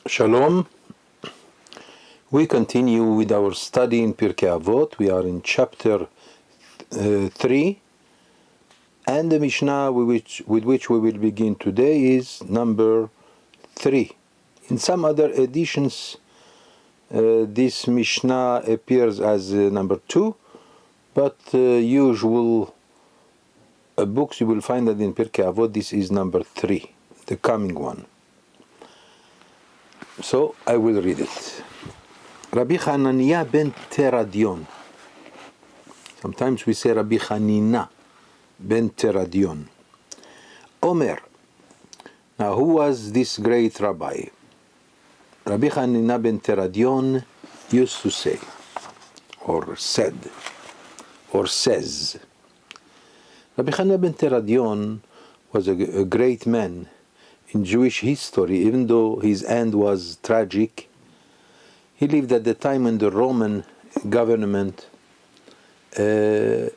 Shalom. We continue with our study in Pirkei Avot. We are in chapter 3, and the Mishna with which we will begin today is number 3. In some other editions, this Mishnah appears as number 2, but usual books you will find that in Pirkei Avot this is number 3, the coming one. So I will read it. Rabbi Hananiah ben Teradion. Sometimes we say Rabbi Hanina ben Teradion. Omer. Now who was this great rabbi? Rabbi Hanina ben Teradion used to say, or said, or says. Rabbi Hanina ben Teradion was a great man in Jewish history, even though his end was tragic. He lived at the time in the Roman government. They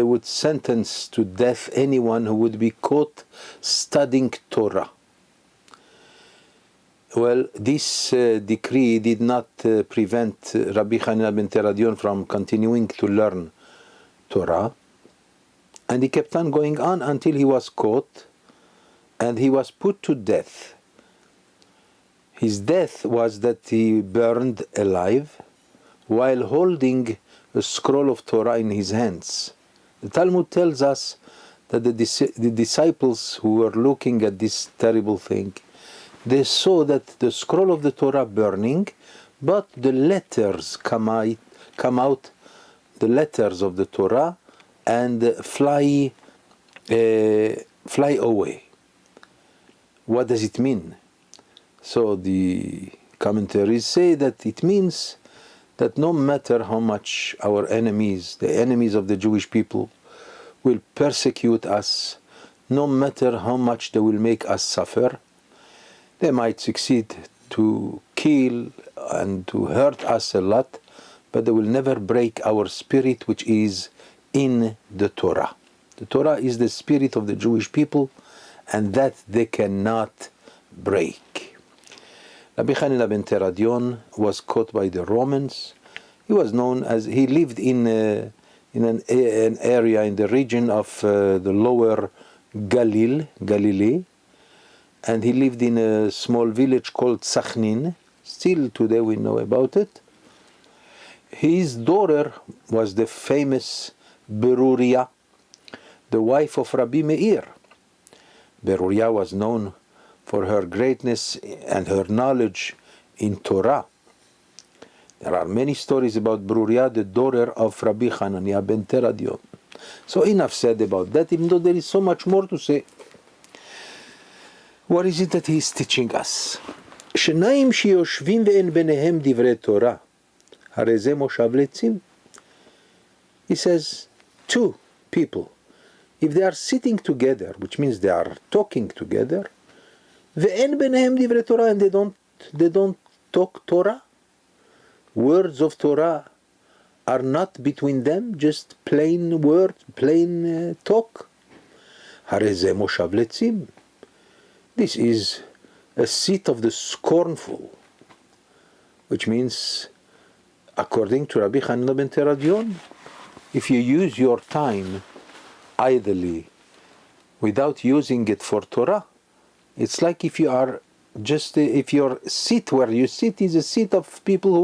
would sentence to death anyone who would be caught studying Torah. Well, this decree did not prevent Rabbi Hanina ben Teradion from continuing to learn Torah. And he kept on going on until he was caught and he was put to death. His death was that he burned alive while holding a scroll of Torah in his hands. The Talmud tells us that the disciples who were looking at this terrible thing, they saw that the scroll of the Torah burning, but the letters come out, the letters of the Torah, and fly away. What does it mean? So the commentaries say that it means that no matter how much our enemies, the enemies of the Jewish people, will persecute us, no matter how much they will make us suffer, they might succeed to kill and to hurt us a lot, but they will never break our spirit, which is in the Torah. The Torah is the spirit of the Jewish people, and that they cannot break. Rabbi Hanina ben Teradion was caught by the Romans. He was known as, he lived in an area in the region of the lower Galilee, and he lived in a small village called Sachnin. Still today we know about it. His daughter was the famous Beruria, the wife of Rabbi Meir. Beruria was known for her greatness and her knowledge in Torah. There are many stories about Beruria, the daughter of Rabbi Hananiah ben Teradion. So enough said about that, even though there is so much more to say. What is it that he is teaching us? שניים שיושבים ואין ביניהם דברי תורה, הרי זה מושב לצים. He says, two people, if they are sitting together, which means they are talking together, ואין ביניהם דברי תורה, and they don't talk Torah, words of Torah are not between them, just plain word, plain talk. הרי זה מושב לצים. This is a seat of the scornful, which means, according to Rabbi Hanina ben Teradion, if you use your time idly without using it for Torah, it's like if you are just, if your seat where you sit is a seat of people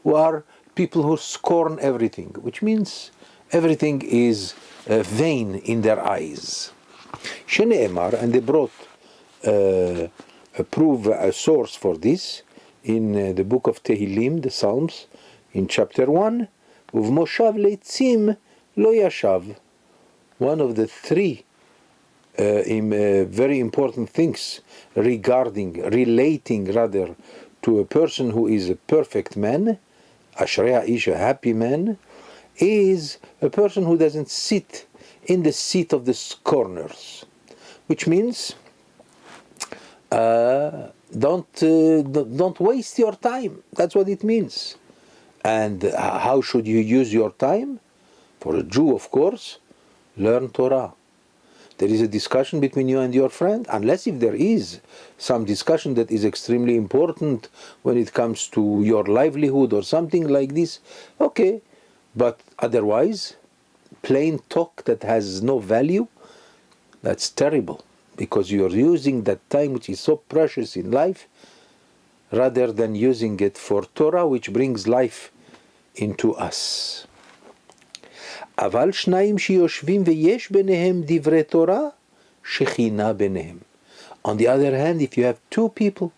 who are people who scorn everything, which means everything is vain in their eyes. Shene'emar, and they brought a source for this in the book of Tehillim, the Psalms, in chapter 1, Uvmoshav leitzim lo yashav. One of the three very important things relating to a person who is a perfect man, Ashreya ish, a happy man, is a person who doesn't sit in the seat of the scorners, which means don't waste your time. That's what it means. And how should you use your time? For a Jew, of course, learn Torah. there is a discussion between you and your friend, unless if there is some discussion that is extremely important when it comes to your livelihood or something like this, okay. But otherwise, plain talk that has no value, that's terrible, because you're using that time which is so precious in life rather than using it for Torah, which brings life into us. אבל שניים שיושבים ויש ביניהם דברי תורה, שכינה ביניהם. On the other hand, if you have two people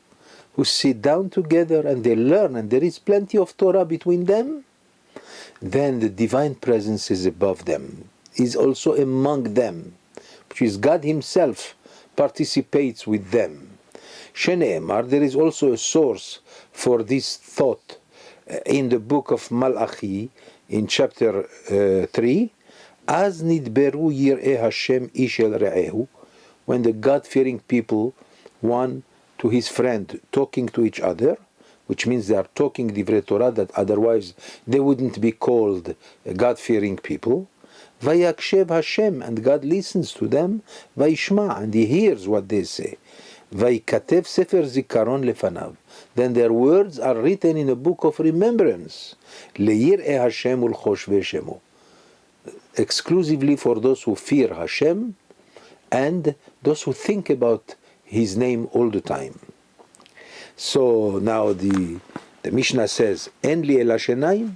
who sit down together and they learn and there is plenty of Torah between them, then the divine presence is above them, is also among them, which is God himself participates with them. Shene'emar, there is also a source for this thought in the book of Malachi, in chapter 3, Az nidberu yir'eh Hashem ish el re'ehu, when the God-fearing people, one to his friend, talking to each other, which means they are talking divrei Torah that otherwise they wouldn't be called God-fearing people. Vayakshev Hashem, and God listens to them. Vayishma, and he hears what they say. Vayikatev sefer zikaron lefanav, then their words are written in a book of remembrance. Le'yir'eh Hashem ulchoshvei shemo, exclusively for those who fear Hashem and those who think about his name all the time. So now the Mishna says, En li ela shenayim.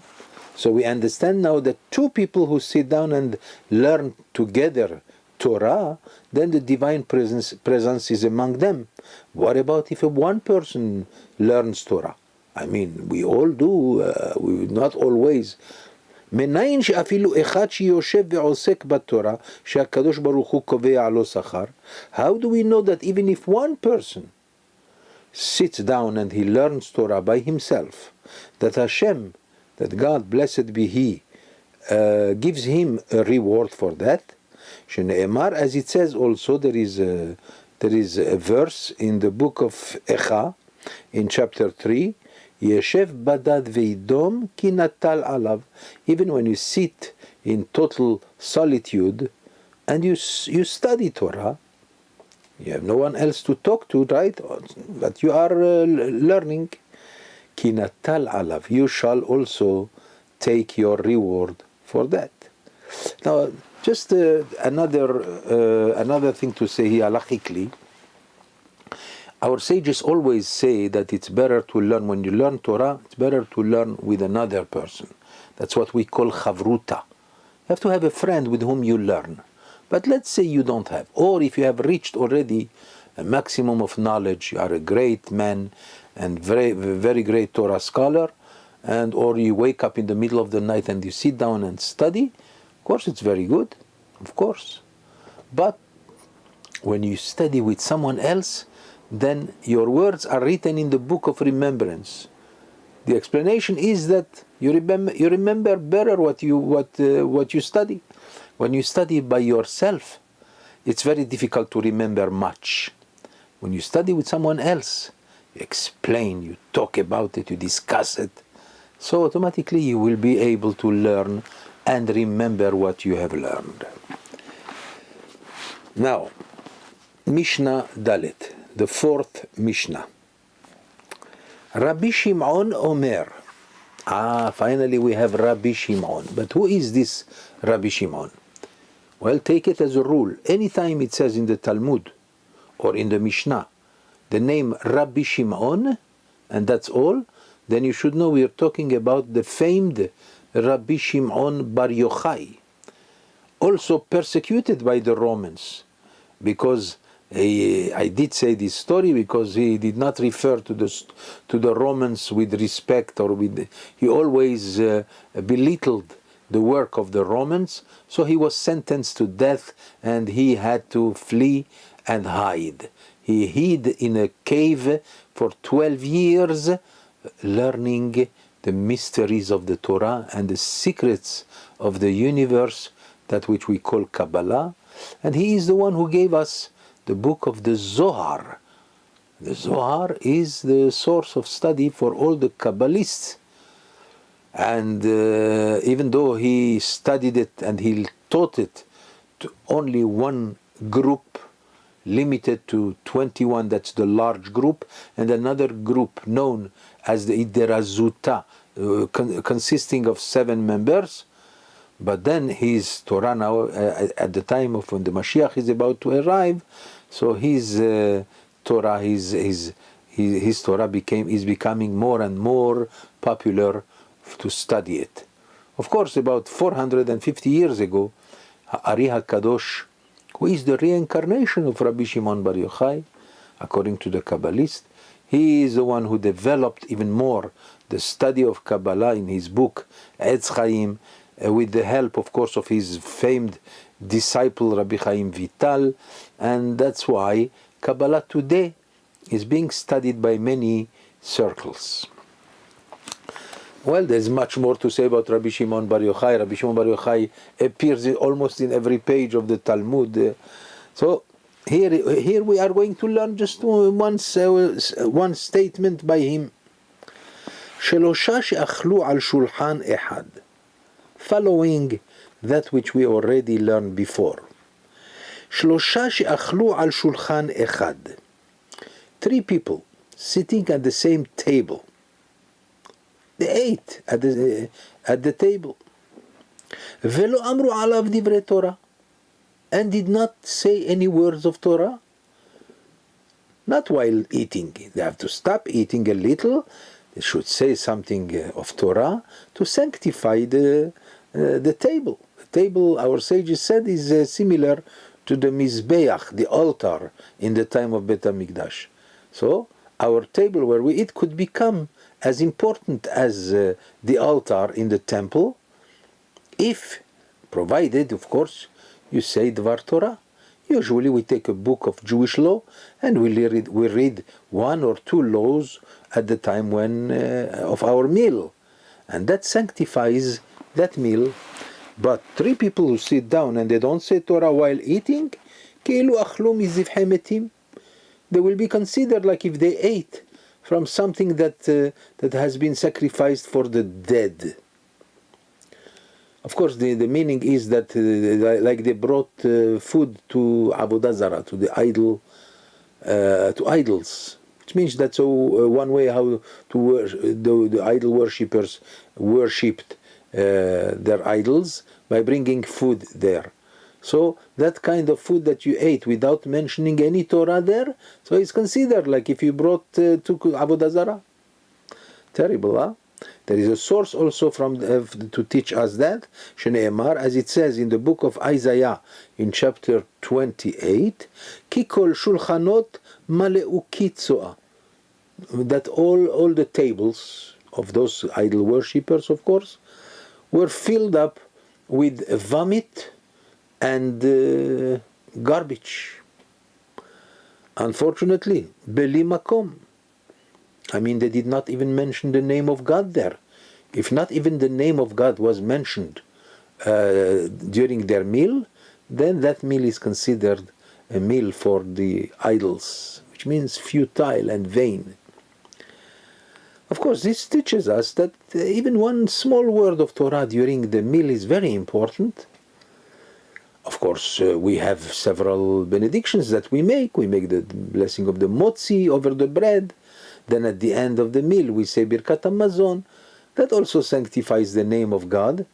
So we understand now that two people who sit down and learn together Torah, then the divine presence is among them. What about if one person learns Torah? I mean, we all do, not always. מניין שאפילו אחד שיושב ועוסק בתורה, שהקדוש ברוך הוא קובע לו שכר. How do we know that even if one person sits down and he learns Torah by himself, that Hashem, that God, blessed be He, gives him a reward for that? Shene'emar, as it says also, there is a verse in the book of Echa, in chapter 3, Yeshev badad veidom ki natal alav. Even when you sit in total solitude and you study Torah, you have no one else to talk to, right? But you are learning. Ki natal alav. You shall also take your reward for that. Now, just another thing to say here, halachically. Our sages always say that it's better to learn, when you learn Torah, it's better to learn with another person. That's what we call chavruta. You have to have a friend with whom you learn. But let's say you don't have, or if you have reached already a maximum of knowledge, you are a great man and very, very great Torah scholar, and or you wake up in the middle of the night and you sit down and study, of course it's very good, of course. But when you study with someone else, then your words are written in the book of remembrance. The explanation is that you remember better what you study. When you study by yourself, it's very difficult to remember much. When you study with someone else, you explain, you talk about it, you discuss it. So automatically you will be able to learn and remember what you have learned. Now, Mishna Dalet, the fourth Mishnah. Rabbi Shimon Omer. Finally we have Rabbi Shimon. But who is this Rabbi Shimon? Well, take it as a rule. Anytime it says in the Talmud or in the Mishnah the name Rabbi Shimon, and that's all, then you should know we are talking about the famed Rabbi Shimon Bar Yochai, also persecuted by the Romans, because I did say this story because he did not refer to the Romans with respect, or he always belittled the work of the Romans, so he was sentenced to death and he had to flee and hide. He hid in a cave for 12 years, learning the mysteries of the Torah and the secrets of the universe, that which we call Kabbalah, and he is the one who gave us the book of the Zohar. The Zohar is the source of study for all the Kabbalists. And even though he studied it and he taught it to only one group limited to 21, that's the large group, and another group known as the Iderazuta, consisting of 7 members. But then his Torah now, at the time of when the Mashiach is about to arrive, so his Torah, his Torah is becoming more and more popular to study it. Of course, about 450 years ago, Ari HaKadosh, who is the reincarnation of Rabbi Shimon Bar Yochai, according to the Kabbalist, he is the one who developed even more the study of Kabbalah in his book Etz Chaim, with the help, of course, of his famed disciple Rabbi Chaim Vital, and that's why Kabbalah today is being studied by many circles. Well, there's much more to say about Rabbi Shimon Bar Yochai. Rabbi Shimon Bar Yochai appears almost in every page of the Talmud. So here we are going to learn just one statement by him. שלושה שאכלו על שולחן אחד, following that which we already learned before. שלושה שאכלו על שולחן אחד. 3 people sitting at the same table. They ate at the table. ולא אמרו עליו דברי תורה. And did not say any words of Torah. Not while eating. They have to stop eating a little. They should say something of Torah to sanctify the table. The table, our sages said, is similar to the Mizbeach, the altar, in the time of Bet HaMikdash. So, our table where we eat could become as important as the altar in the temple, if, provided, of course, you say Dvar Torah. Usually we take a book of Jewish law and we read 1 or 2 laws at the time of our meal. And that sanctifies that meal. But 3 people who sit down and they don't say Torah while eating, כאילו אכלו מזבחי מתים. They will be considered like if they ate from something that has been sacrificed for the dead. Of course, the meaning is that like they brought food to Avodah Zarah, to the idol, to idols. Which means that's one way how the idol worshippers worshipped their idols, by bringing food there. So that kind of food that you ate without mentioning any Torah there, so it's considered like if you brought to Avodah Zarah. Terrible, huh? There is a source also to teach us that, Shne'emar, as it says in the book of Isaiah, in chapter 28, Ki kol shulchanot maleu kitzoa, that all the tables of those idol worshippers, of course, were filled up with vomit and garbage. Unfortunately, beli makom. I mean, they did not even mention the name of God there. If not even the name of God was mentioned during their meal, then that meal is considered a meal for the idols, which means futile and vain. Of course, this teaches us that even one small word of Torah during the meal is very important. Of course, we have several benedictions that we make. We make the blessing of the motzi over the bread. Then at the end of the meal, we say Birkat HaMazon. That also sanctifies the name of God.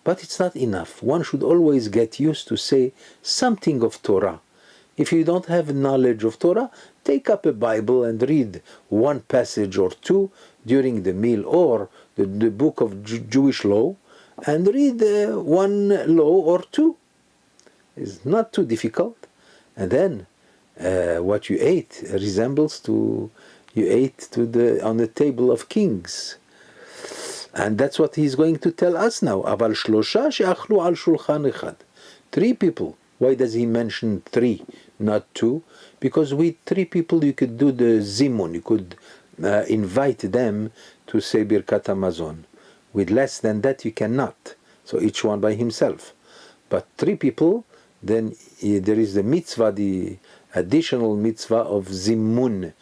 But it's not enough. One should always get used to say something of Torah. If you don't have knowledge of Torah, take up a Bible and read one passage or 2 during the meal, or the book of Jewish law, and read one law or 2. It's not too difficult. And then what you ate resembles to you ate on the table of kings. And that's what he's going to tell us now. אבל שלושה שאכלו על שולחן אחד. 3 people. Why does he mention 3, not 2? Because with 3 people you could do the zimun. You could invite them to say Birkat HaMazon. With less than that you cannot. So each one by himself. But 3 people, then there is the mitzvah, the additional mitzvah of zimun,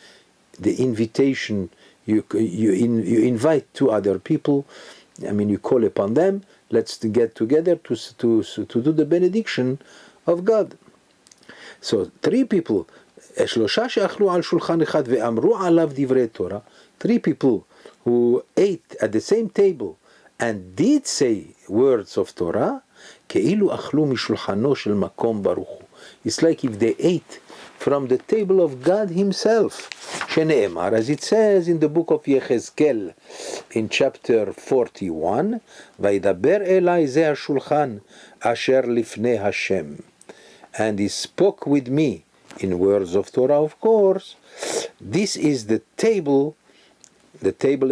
the invitation. You invite 2 other people. I mean, you call upon them. Let's get together to do the benediction of God. So 3 people, 3 שאכלו על שולחן אחד ואמרו עליו דברי תורה, 3 people who ate at the same table and did say words of Torah, כאילו אכלו משולחנו של מקום ברוך הוא. It's like if they ate from the table of God himself. שנאמר, as it says in the book of יחזקאל, in chapter 41, וידבר אלי זה השולחן אשר לפני השם. And he spoke with me in words of Torah, of course. This is the table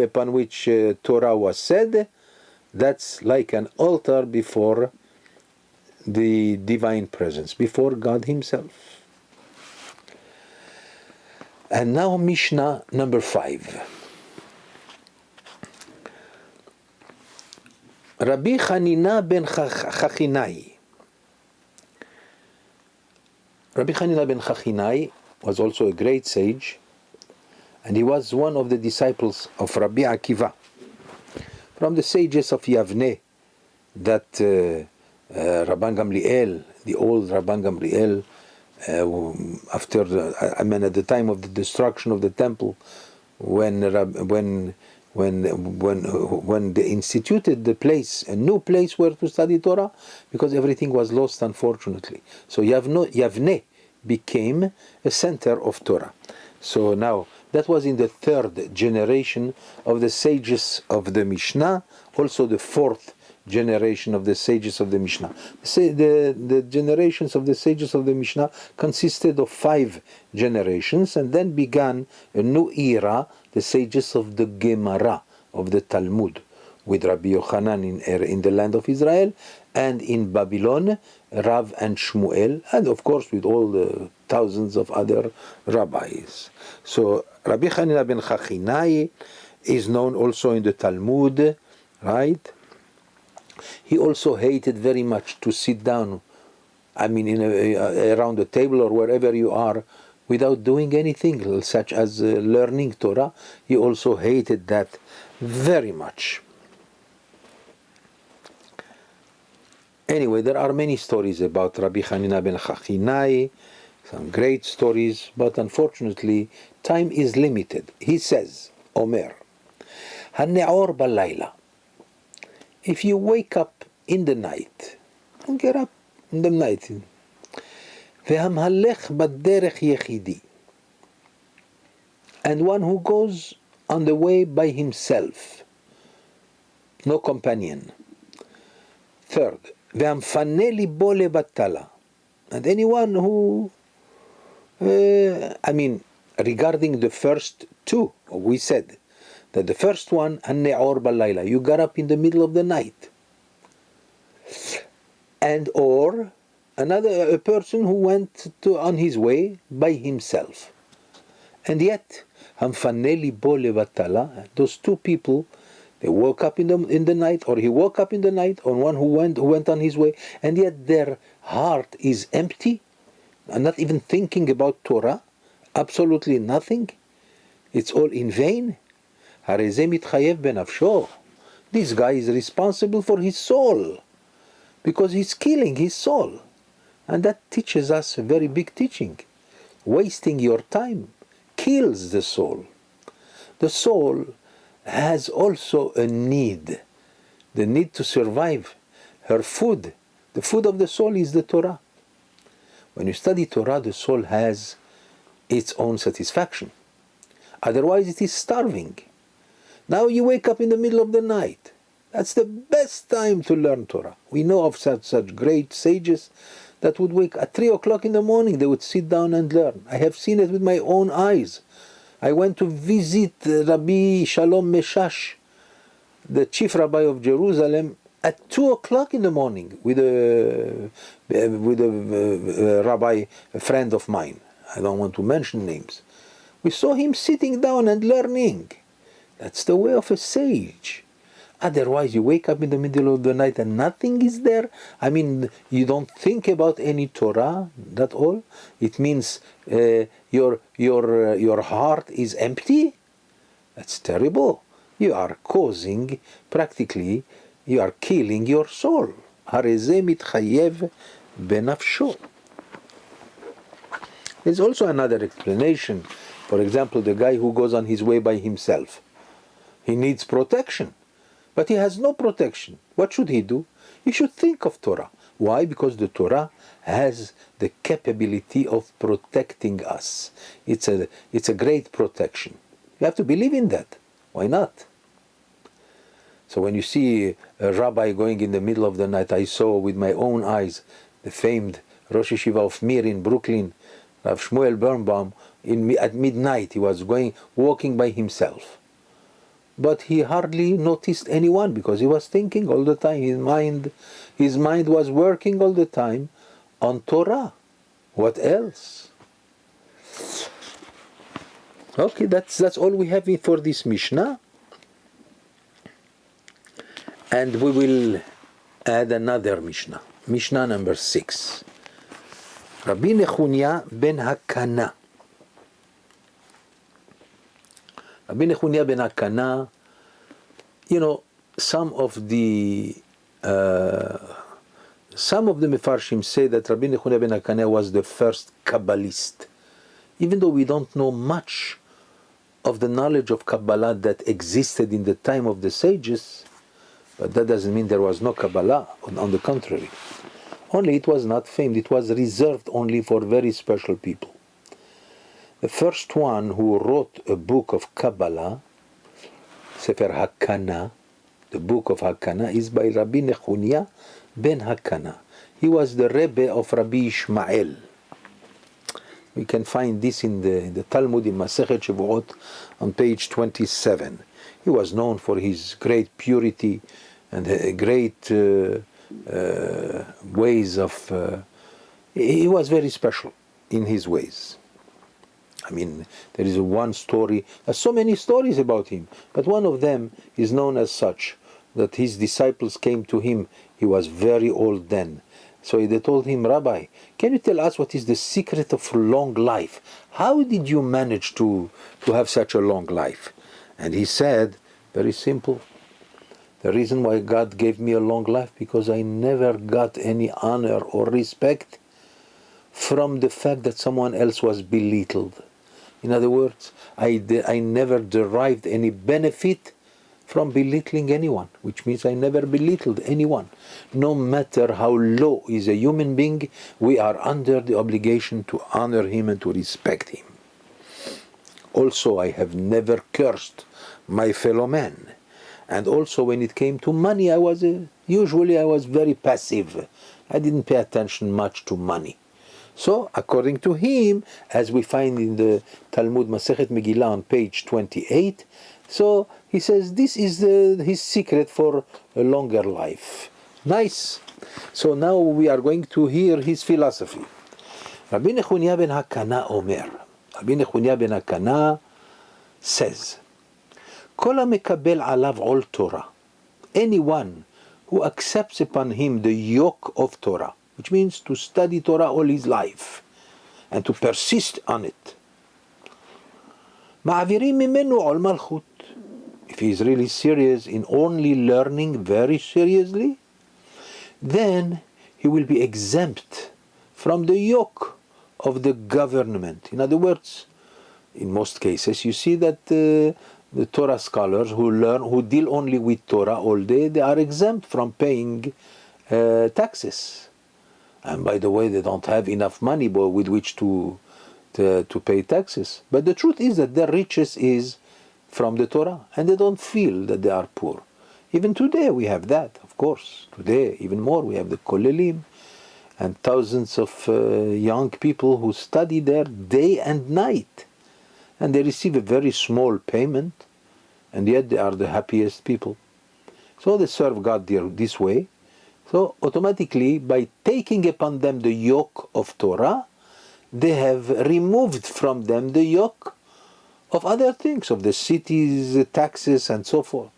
upon which Torah was said. That's like an altar before the divine presence, before God himself. And now Mishnah number 5. Rabbi Chanina ben Chachinai. Rabbi Chanina ben Chachinai was also a great sage, and he was one of the disciples of Rabbi Akiva, from the sages of Yavne, that Rabban Gamliel, the old Rabban Gamliel, at the time of the destruction of the temple, when they instituted the place, a new place where to study Torah, because everything was lost, unfortunately. So Yavne became a center of Torah. So now, that was in the 3rd generation of the sages of the Mishnah, also the 4th generation of the sages of the Mishnah. The generations of the sages of the Mishnah consisted of 5 generations, and then began a new era, the sages of the Gemara, of the Talmud, with Rabbi Yochanan in the land of Israel, and in Babylon, Rav and Shmuel, and of course with all the thousands of other rabbis. So Rabbi Chanina ben Chachinai is known also in the Talmud, right? He also hated very much to sit down, around the table or wherever you are, without doing anything, such as learning Torah. He also hated that very much. Anyway, there are many stories about Rabbi Chanina ben Chachinai, some great stories, but unfortunately, time is limited. He says, Omer, Hane'or balayla. If you wake up in the night, and get up in the night, והמהלך בדרך יחידי, and one who goes on the way by himself, no companion. 3rd, והמפנה ליבו לבטלה, and anyone who, regarding the first 2, we said that the first one, النعور بالليلة, you got up in the middle of the night, and or a person who went on his way by himself, and yet המפנה ליבו לבטלה, those 2 people, they woke up in the night, or he woke up in the night, or one who went on his way, and yet their heart is empty, and not even thinking about Torah, absolutely nothing. It's all in vain. הרי זה מתחייב בנפשו. This guy is responsible for his soul, because he's killing his soul. And that teaches us a very big teaching. Wasting your time kills the soul. The soul has also a need, the need to survive. Her food, the food of the soul is the Torah. When you study Torah, the soul has its own satisfaction. Otherwise it is starving. Now you wake up in the middle of the night. That's the best time to learn Torah. We know of such great sages that would wake at 3 o'clock in the morning. They would sit down and learn. I have seen it with my own eyes. I went to visit Rabbi Shalom Meshash, the chief rabbi of Jerusalem, at 2 o'clock in the morning with a rabbi, a friend of mine. I don't want to mention names. We saw him sitting down and learning. That's the way of a sage. Otherwise, you wake up in the middle of the night and nothing is there. You don't think about any Torah, that's all. It means your heart is empty. That's terrible. You are causing, practically, you are killing your soul. הרי זה מתחייב בנפשו. There's also another explanation. For example, the guy who goes on his way by himself. He needs protection, but he has no protection. What should he do? He should think of Torah. Why? Because the Torah has the capability of protecting us. It's a great protection. You have to believe in that. Why not? So when you see a rabbi going in the middle of the night, I saw with my own eyes the famed Rosh Yeshiva of Mir in Brooklyn, Rav Shmuel Birnbaum, at midnight he was walking by himself. But he hardly noticed anyone because he was thinking all the time. His mind was working all the time on Torah. What else? Okay, that's all we have for this Mishnah. And we will add another Mishnah. Mishnah number 6. Rabbi Nechunya ben Hakana. Rabbi Nechunya ben Hakana, some of the Mefarshim say that Rabbi Nechunya ben Hakana was the first Kabbalist. Even though we don't know much of the knowledge of Kabbalah that existed in the time of the sages, but that doesn't mean there was no Kabbalah. On the contrary. Only it was not famed. It was reserved only for very special people. The first one who wrote a book of Kabbalah, Sefer Hakana, the book of Hakana, is by Rabbi Nechunya ben Hakana. He was the Rebbe of Rabbi Ishmael. We can find this in the Talmud in Masechet Shavuot on page 27. He was known for his great purity and great ways of... he was very special in his ways. I mean, there is one story, so many stories about him, but one of them is known as such, that his disciples came to him. He was very old then. So they told him, Rabbi, can you tell us what is the secret of long life? How did you manage to have such a long life? And he said, very simple. The reason why God gave me a long life, because I never got any honor or respect from the fact that someone else was belittled. In other words, I never derived any benefit from belittling anyone, which means I never belittled anyone. No matter how low is a human being, we are under the obligation to honor him and to respect him. Also, I have never cursed my fellow man. And also, when it came to money, I was very passive. I didn't pay attention much to money. So, according to him, as we find in the Talmud Masechet Megillah on page 28, so he says this is his secret for a longer life. Nice. So now we are going to hear his philosophy. Rabbi Nechunya ben Hakana Omer. Rabbi Nechunya ben Hakana says, Kol hamekabel alav ol Torah. Anyone who accepts upon him the yoke of Torah, which means to study Torah all his life and to persist on it. Ma'avirim mimenu ol malchut. If he is really serious in only learning very seriously, then he will be exempt from the yoke of the government. In other words, in most cases, you see that the Torah scholars who deal only with Torah all day, they are exempt from paying taxes. And by the way, they don't have enough money with which to pay taxes. But the truth is that their riches is from the Torah, and they don't feel that they are poor. Even today we have that, of course. Today, even more, we have the Kollelim and thousands of young people who study there day and night. And they receive a very small payment, and yet they are the happiest people. So they serve God this way. So automatically, by taking upon them the yoke of Torah, they have removed from them the yoke of other things, of the cities, taxes, and so forth.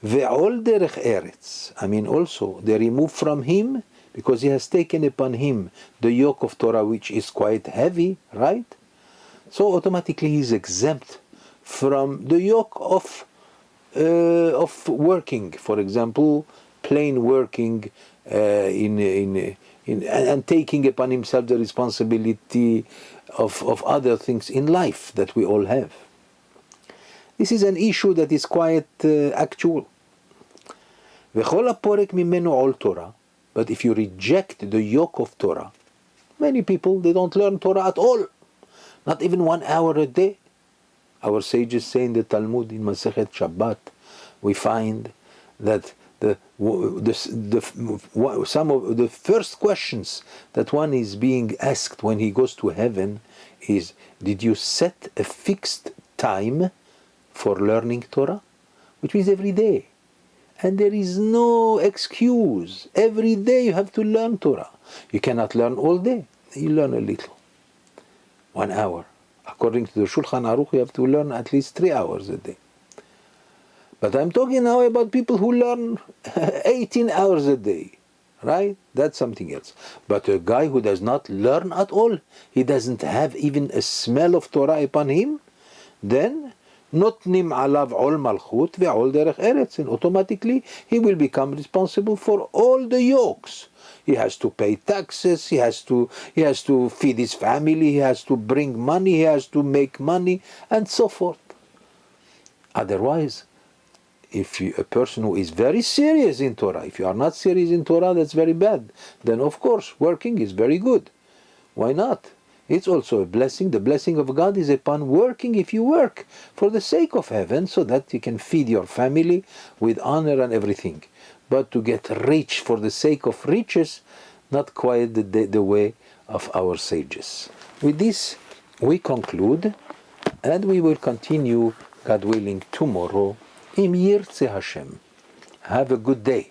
Ve'ol derech eretz. I mean, also, they remove from him, because he has taken upon him the yoke of Torah, which is quite heavy, right? So automatically he is exempt from the yoke of working. For example, plain working in and taking upon himself the responsibility of other things in life that we all have. This is an issue that is quite actual. וכל הפורק ממנו עול Torah. But if you reject the yoke of Torah, many people, they don't learn Torah at all. Not even 1 hour a day. Our sages say in the Talmud, in Masechet Shabbat, we find that some of the first questions that one is being asked when he goes to heaven is, did you set a fixed time for learning Torah? Which means every day. And there is no excuse. Every day you have to learn Torah. You cannot learn all day. You learn a little. 1 hour. According to the Shulchan Aruch, you have to learn at least 3 hours a day. But I'm talking now about people who learn 18 hours a day. Right? That's something else. But a guy who does not learn at all, he doesn't have even a smell of Torah upon him, then נותנים עליו עול מלכות ועול דרך ארץ, and automatically he will become responsible for all the yokes. He has to pay taxes, he has to feed his family, he has to bring money, he has to make money, and so forth. Otherwise, if a person who is very serious in Torah, if you are not serious in Torah, that's very bad. Then of course, working is very good. Why not? It's also a blessing. The blessing of God is upon working if you work for the sake of heaven, so that you can feed your family with honor and everything. But to get rich for the sake of riches, not quite the way of our sages. With this, we conclude, and we will continue, God willing, tomorrow. Im Yirtzeh Hashem. Have a good day.